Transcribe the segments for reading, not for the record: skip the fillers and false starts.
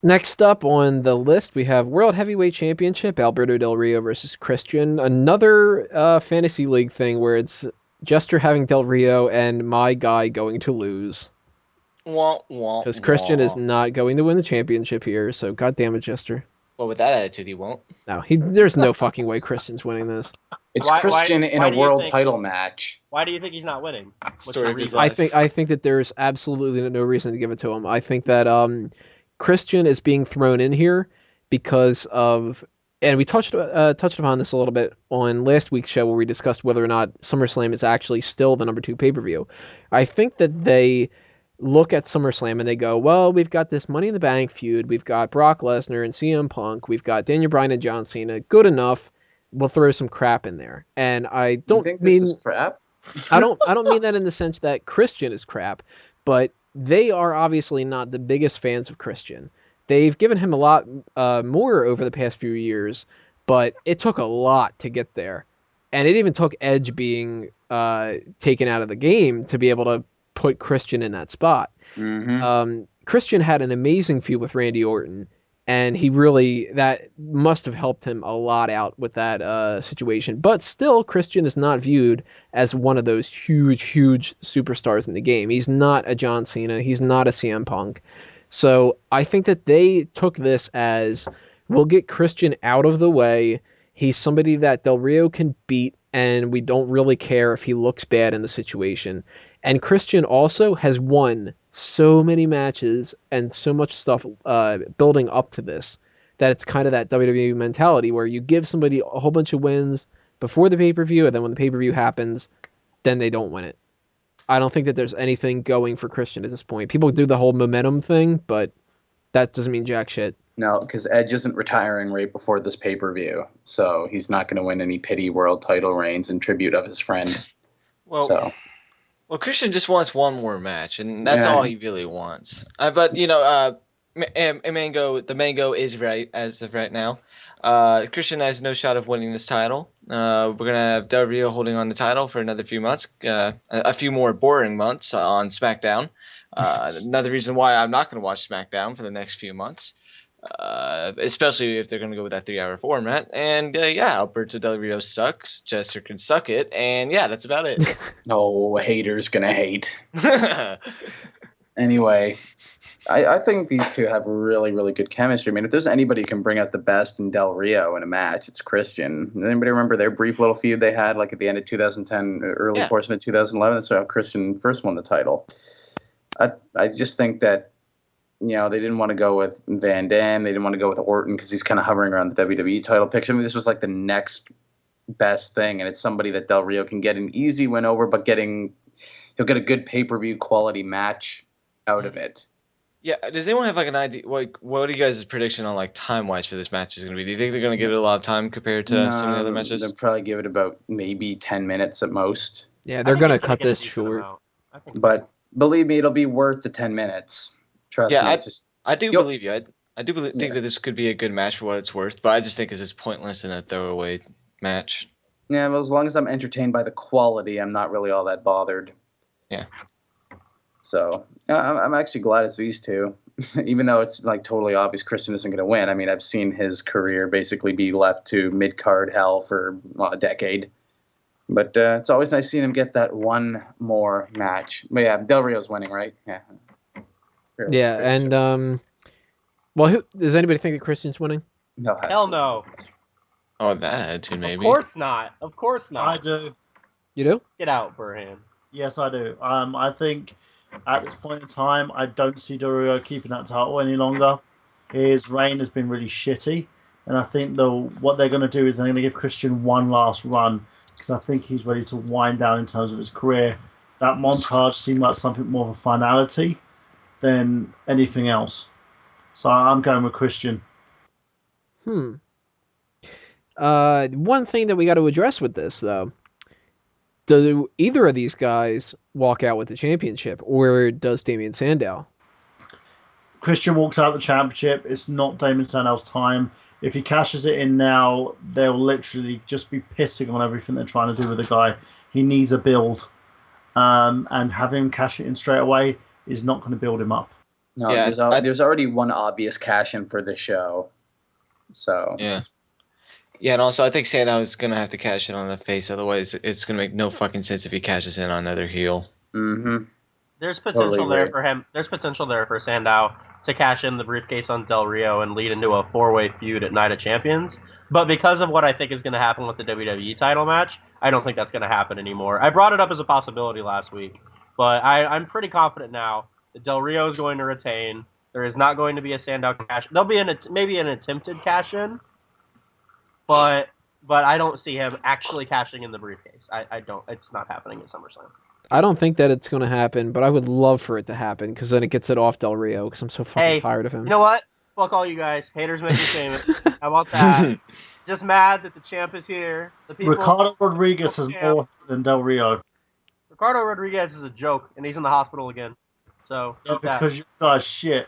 Next up on the list, we have World Heavyweight Championship, Alberto Del Rio versus Christian. Another fantasy league thing where it's Jester having Del Rio and my guy going to lose. Wah, wah, Because Christian is wah. not going to win the championship here, so god damn it, Jester. Well, with that attitude, he won't. No, there's no fucking way Christian's winning this. It's Why- Christian in a do you world think- title match. Why do you think he's not winning? What's the Story of his reason? life. I think that there's absolutely no reason to give it to him. I think that Christian is being thrown in here because of, and we touched upon this a little bit on last week's show where we discussed whether or not SummerSlam is actually still the number 2 pay-per-view. I think that they look at SummerSlam and they go, well, we've got this Money in the Bank feud, we've got Brock Lesnar and CM Punk, we've got Daniel Bryan and John Cena, good enough. We'll throw some crap in there, and I don't think mean this is crap. I don't mean that in the sense that Christian is crap, but they are obviously not the biggest fans of Christian. They've given him a lot more over the past few years, but it took a lot to get there, and it even took Edge being taken out of the game to be able to put Christian in that spot. Mm-hmm. Christian had an amazing feud with Randy Orton, and that must have helped him a lot out with that situation. But still, Christian is not viewed as one of those huge, huge superstars in the game. He's not a John Cena. He's not a CM Punk. So I think that they took this as, we'll get Christian out of the way. He's somebody that Del Rio can beat, and we don't really care if he looks bad in the situation. And Christian also has won so many matches and so much stuff building up to this that it's kind of that WWE mentality where you give somebody a whole bunch of wins before the pay-per-view, and then when the pay-per-view happens, then they don't win it. I don't think that there's anything going for Christian at this point. People do the whole momentum thing, but that doesn't mean jack shit. No, because Edge isn't retiring right before this pay-per-view, so he's not going to win any pity world title reigns in tribute of his friend. Well, Christian just wants one more match, and that's all he really wants. But the Mango is right as of right now. Christian has no shot of winning this title. We're gonna have Del Rio holding on the title for another few months, a few more boring months on SmackDown. Another reason why I'm not gonna watch SmackDown for the next few months, especially if they're gonna go with that 3-hour format. And Alberto Del Rio sucks. Jester can suck it, and that's about it. No, haters gonna hate. Anyway. I think these two have really, really good chemistry. I mean, if there's anybody who can bring out the best in Del Rio in a match, it's Christian. Does anybody remember their brief little feud they had like at the end of 2010, early portion of 2011? That's how Christian first won the title. I just think that, they didn't want to go with Van Dam. They didn't want to go with Orton because he's kind of hovering around the WWE title picture. I mean, this was like the next best thing, and it's somebody that Del Rio can get an easy win over, but he'll get a good pay-per-view quality match out of it. Yeah, does anyone have like an idea? Like, what are you guys' prediction on like time-wise for this match is going to be? Do you think they're going to give it a lot of time compared to some of the other matches? They'll probably give it about maybe 10 minutes at most. Yeah, they're going to cut this short. But believe me, it'll be worth the 10 minutes. Trust me. I do believe you. I do think that this could be a good match for what it's worth, but I just think it's pointless in a throwaway match. Yeah, well, as long as I'm entertained by the quality, I'm not really all that bothered. Yeah. So I'm actually glad it's these two, even though it's like totally obvious Christian isn't going to win. I mean, I've seen his career basically be left to mid-card hell for a decade. But it's always nice seeing him get that one more match. But yeah, Del Rio's winning, right? Yeah. Well, does anybody think that Christian's winning? No, hell no. Oh, that attitude, maybe. Of course not. Of course not. I do. You do? Get out, Burhan. Yes, I do. I think at this point in time, I don't see Del Rio keeping that title any longer. His reign has been really shitty, and I think what they're going to do is they're going to give Christian one last run because I think he's ready to wind down in terms of his career. That montage seemed like something more of a finality than anything else. So I'm going with Christian. One thing that we got to address with this, though, do either of these guys walk out with the championship, or does Damien Sandow? Christian walks out the championship. It's not Damien Sandow's time. If he cashes it in now, they'll literally just be pissing on everything they're trying to do with the guy. He needs a build. And having him cash it in straight away is not going to build him up. No, Yeah, there's already one obvious cash in for the show. So Yeah. Yeah, and also I think Sandow is gonna have to cash in on the face, otherwise it's gonna make no fucking sense if he cashes in on another heel. Mm-hmm. There's potential Totally there agree. for him. There's potential there for Sandow to cash in the briefcase on Del Rio and lead into a 4-way feud at Night of Champions. But because of what I think is going to happen with the WWE title match, I don't think that's going to happen anymore. I brought it up as a possibility last week, but I'm pretty confident now that Del Rio is going to retain. There is not going to be a Sandow cash. There'll be maybe an attempted cash in, but I don't see him actually cashing in the briefcase. I don't. It's not happening at SummerSlam. I don't think that it's going to happen, but I would love for it to happen because then it gets it off Del Rio because I'm so fucking tired of him. You know what? Fuck all you guys. Haters make me famous. How about that? Just mad that the champ is here. The people, Ricardo Rodriguez is more than Del Rio. Ricardo Rodriguez is a joke, and he's in the hospital again. So Yeah, because you guys shit.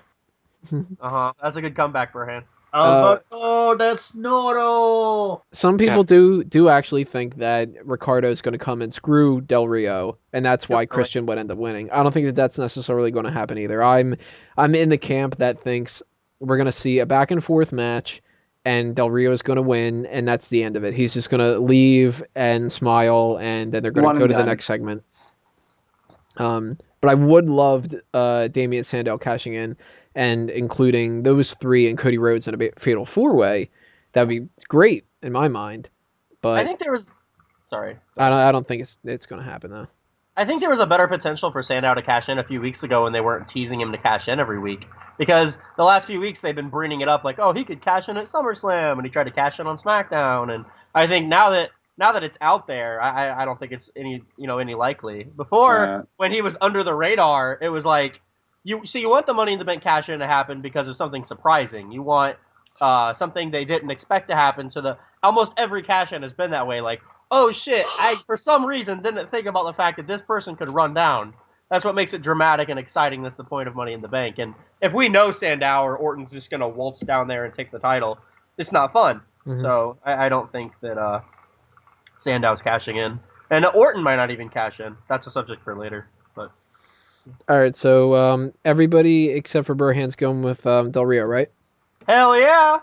That's a good comeback for him. Oh, that's Noro. Some people do actually think that Ricardo's going to come and screw Del Rio, and that's why Christian would end up winning. I don't think that that's necessarily going to happen either. I'm in the camp that thinks we're going to see a back and forth match, and Del Rio is going to win, and that's the end of it. He's just going to leave and smile, and then they're going to go to the next segment. But I would love Damien Sandow cashing in and including those three and Cody Rhodes in a fatal 4-way. That'd be great in my mind. But I think there was. Sorry. I don't think it's going to happen though. I think there was a better potential for Sandow to cash in a few weeks ago when they weren't teasing him to cash in every week. Because the last few weeks they've been bringing it up like, oh, he could cash in at SummerSlam, and he tried to cash in on SmackDown. And I think now that it's out there, I don't think it's any likely. Before, when he was under the radar, it was like you want the Money in the Bank cash in to happen because of something surprising. You want something they didn't expect to happen. Almost every cash in has been that way. Like, oh shit, I for some reason didn't think about the fact that this person could run down. That's what makes it dramatic and exciting. That's the point of Money in the Bank. And if we know Sandow or Orton's just gonna waltz down there and take the title, it's not fun. Mm-hmm. So I don't think that Sandow's cashing in, and Orton might not even cash in. That's a subject for later. But all right, so everybody except for Burhan's going with Del Rio, right? Hell yeah!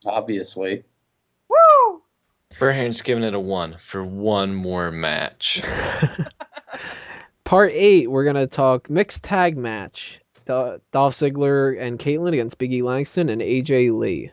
Obviously. Woo! Burhan's giving it a 1 for one more match. Part 8, we're gonna talk mixed tag match: Dolph Ziggler and Caitlyn against Big E Langston and AJ Lee.